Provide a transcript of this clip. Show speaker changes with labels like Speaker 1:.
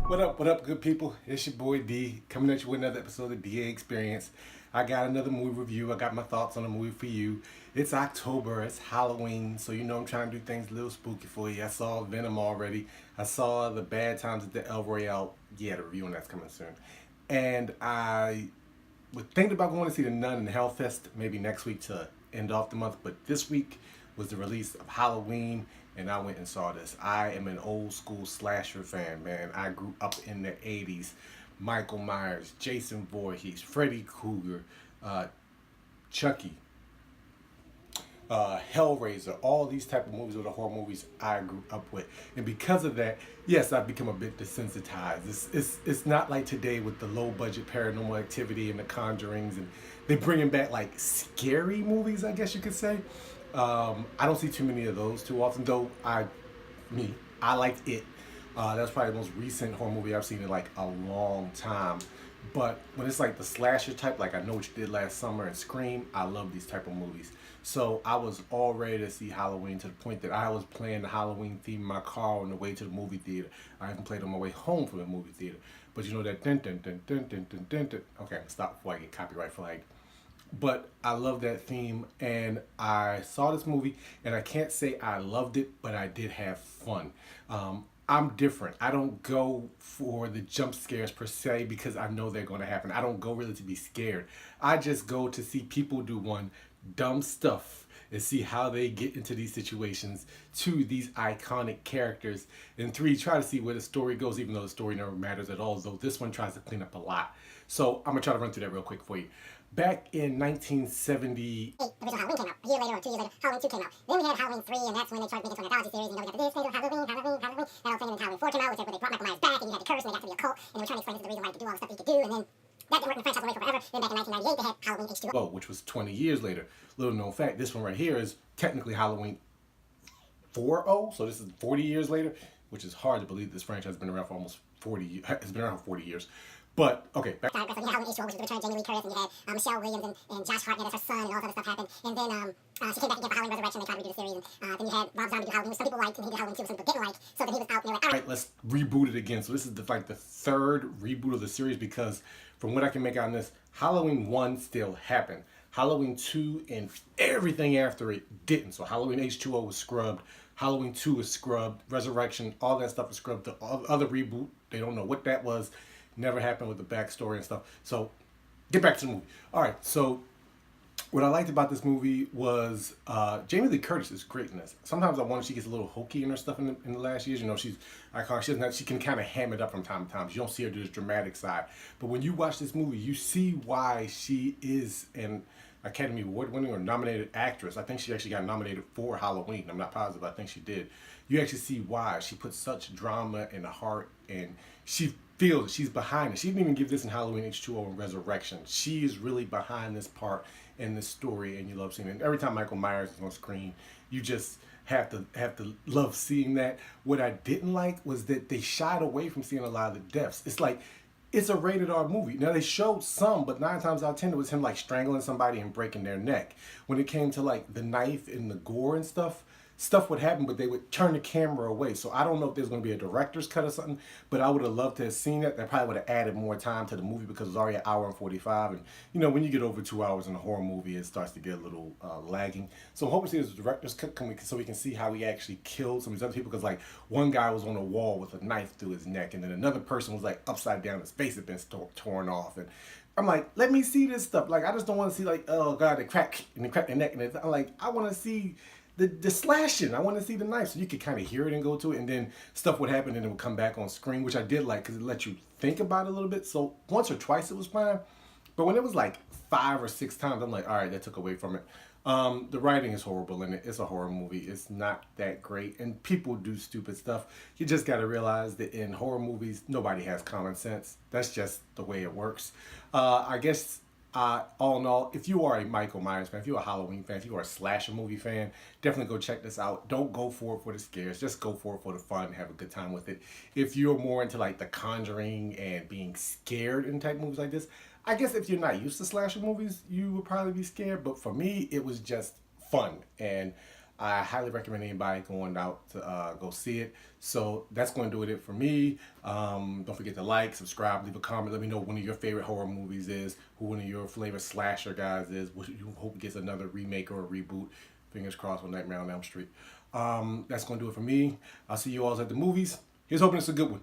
Speaker 1: What up, good people? It's your boy D coming at you with another episode of DA Experience. I got another movie review. I got my thoughts on the movie for you. It's October, it's Halloween, so you know I'm trying to do things a little spooky for you. I saw Venom already. I saw The Bad Times at the El Royale. Yeah, the review on that's coming soon. And I was thinking about going to see The Nun and Hellfest maybe next week to end off the month, but this week was the release of Halloween, and I went and saw this. I am an old school slasher fan, man. I grew up in the 80s. Michael Myers, Jason Voorhees, Freddy Krueger, Chucky, Hellraiser, all these type of movies are the horror movies I grew up with, and because of that, yes, I've become a bit desensitized. It's not like today with the low budget Paranormal Activity and the Conjurings, and they're bringing back like scary movies, I guess you could say. I don't see too many of those too often, though. I liked it. That's probably the most recent horror movie I've seen in like a long time. But when it's like the slasher type, like I Know What You Did Last Summer and Scream, I love these type of movies. So I was all ready to see Halloween, to the point that I was playing the Halloween theme in my car on the way to the movie theater. I even played on my way home from the movie theater. But you know that dun dun dun dun dun dun dun dun. Okay, I'm gonna stop before I get copyright flagged. But I love that theme, and I saw this movie, and I can't say I loved it, but I did have fun. I'm different. I don't go for the jump scares per se because I know they're going to happen. I don't go really to be scared. I just go to see people do one, dumb stuff, and see how they get into these situations. Two, these iconic characters. And three, try to see where the story goes, even though the story never matters at all, though this one tries to clean up a lot. So I'm going to try to run through that real quick for you. Back in 1970,
Speaker 2: the original Halloween came out. A year later or 2 years later, Halloween 2 came out. Then we had Halloween 3, and that's when they started making an anthology series. You know, we got the this, Halloween, Halloween. That whole thing, and then Halloween 4 came out, which they brought Michael Myers back, and you had the curse, and they got to be a cult, and they were trying to explain this is the reason why he could do all the stuff he could do, and then that didn't work in the franchise away for forever. Then back in 1998, they had Halloween H2O.
Speaker 1: which was 20 years later. Little known fact, this one right here is technically Halloween 40, so this is 40 years later, which is hard to believe. This franchise has been around for almost 40 years. It's been around for 40 years. But, okay, back.
Speaker 2: So you had Halloween H2O, which was the return of Jamie Lee Curtis, and you had Michelle Williams and Josh Hartnett as her son, and all this other stuff happened. And then she came back again for Halloween Resurrection. They tried to redo the series. And then you had Rob Zombie do Halloween, which some people liked, and he did Halloween 2, which some people didn't like. So then he was out, and they were like, all right,
Speaker 1: Let's reboot it again. So this is like the third reboot of the series, because from what I can make out on this, Halloween 1 still happened. Halloween 2 and everything after it didn't. So Halloween H2O was scrubbed. Halloween 2 was scrubbed. Resurrection, all that stuff was scrubbed. The other reboot, they don't know what that was. Never happened with the backstory and stuff. So get back to the movie. All right, so what I liked about this movie was Jamie Lee Curtis is great in this. Sometimes I wonder if she gets a little hokey in her stuff in the last years. You know, she can kind of ham it up from time to time. You don't see her do this dramatic side. But when you watch this movie, you see why she is an Academy Award winning or nominated actress. I think she actually got nominated for Halloween. I'm not positive, but I think she did. You actually see why she put such drama and heart, and she feels it. She's behind it. She didn't even give this in Halloween H2O and Resurrection. She is really behind this part in this story, and you love seeing it. And every time Michael Myers is on screen, you just have to love seeing that. What I didn't like was that they shied away from seeing a lot of the deaths. It's like it's a rated R movie. Now they showed some, but 9 times out of 10 it was him like strangling somebody and breaking their neck. When it came to like the knife and the gore and stuff would happen, but they would turn the camera away. So I don't know if there's going to be a director's cut or something, but I would have loved to have seen that. That probably would have added more time to the movie, because it was already an hour and 45. And you know, when you get over 2 hours in a horror movie, it starts to get a little lagging. So I'm hoping to see this director's cut so we can see how he actually killed some of these other people. Because like one guy was on a wall with a knife through his neck, and then another person was like upside down, his face had been torn off. And I'm like, let me see this stuff. Like, I just don't want to see like, oh God, they crack their neck. And I'm like, I want to see the slashing. I want to see the knife, so you could kind of hear it and go to it, and then stuff would happen and it would come back on screen, which I did like because it let you think about it a little bit. So once or twice it was fine, but when it was like 5 or 6 times, I'm like, all right, that took away from it. The writing is horrible in it. It's a horror movie. It's not that great, and people do stupid stuff. You just got to realize that in horror movies, nobody has common sense. That's just the way it works. I guess all in all, if you are a Michael Myers fan, if you're a Halloween fan, if you are a slasher movie fan, definitely go check this out. Don't go for it for the scares. Just go for it for the fun. Have a good time with it. If you're more into like The Conjuring and being scared in type movies like this, I guess if you're not used to slasher movies, you would probably be scared. But for me, it was just fun. And I highly recommend anybody going out to go see it. So that's going to do it for me. Don't forget to like, subscribe, leave a comment. Let me know what one of your favorite horror movies is, who one of your favorite slasher guys is, what you hope gets another remake or a reboot. Fingers crossed with Nightmare on Elm Street. That's going to do it for me. I'll see you all at the movies. Here's hoping it's a good one.